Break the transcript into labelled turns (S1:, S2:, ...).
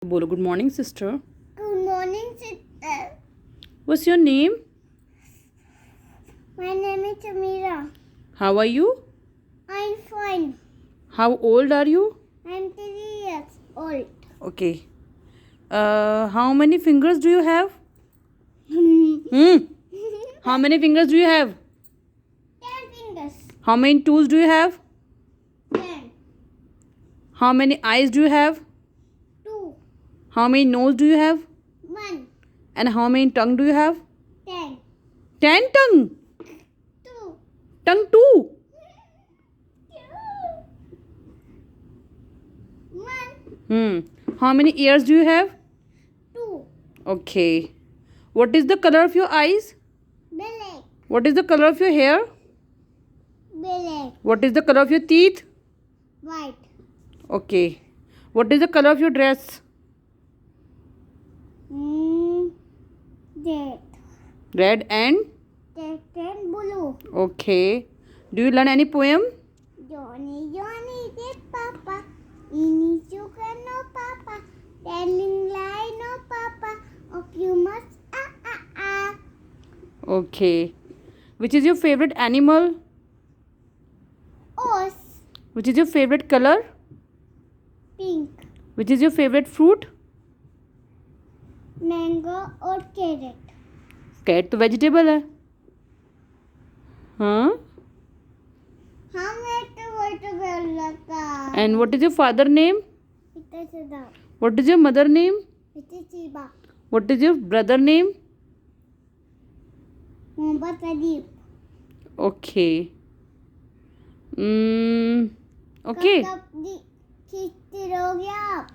S1: बोलो good morning sister.
S2: Good morning, sister.
S1: What's your name?
S2: My name is Amira.
S1: How are you?
S2: I'm fine.
S1: How old are you?
S2: I'm 3 years old.
S1: Okay. How many fingers do you have? How many fingers do you have?
S2: 10 fingers.
S1: How many toes do you have?
S2: 10.
S1: How many eyes do you have?
S2: 2.
S1: How many nose do you have?
S2: 1.
S1: And how many tongue do you have?
S2: 10.
S1: 10 tongue.
S2: 2.
S1: Tongue 2.
S2: 1.
S1: How many ears do you have?
S2: 2.
S1: Okay. What is the color of your eyes?
S2: Black.
S1: What is the color of your hair?
S2: Black.
S1: What is the color of your teeth?
S2: White.
S1: Okay. What is the color of your dress?
S2: Red.
S1: Red and?
S2: Red and blue.
S1: Okay. Do you learn any poem?
S2: Johnny, Johnny, dear Papa. Eeny sugar, no Papa. Telling lie, no Papa. Of you must,
S1: Okay. Which is your favorite animal?
S2: Horse.
S1: Which is your favorite color?
S2: Pink.
S1: Which is your favorite fruit?
S2: Mango or carrot.
S1: Cat तो vegetable है. हाँ?
S2: हाँ मैं तो वही बोल रहा
S1: And what is your father name?
S2: Peter Siddha.
S1: What is your mother name?
S2: Peter Chiba.
S1: What is your brother name?
S2: Mohammed Pradeep.
S1: Okay. Okay.
S2: कब खींचते रहोगे आप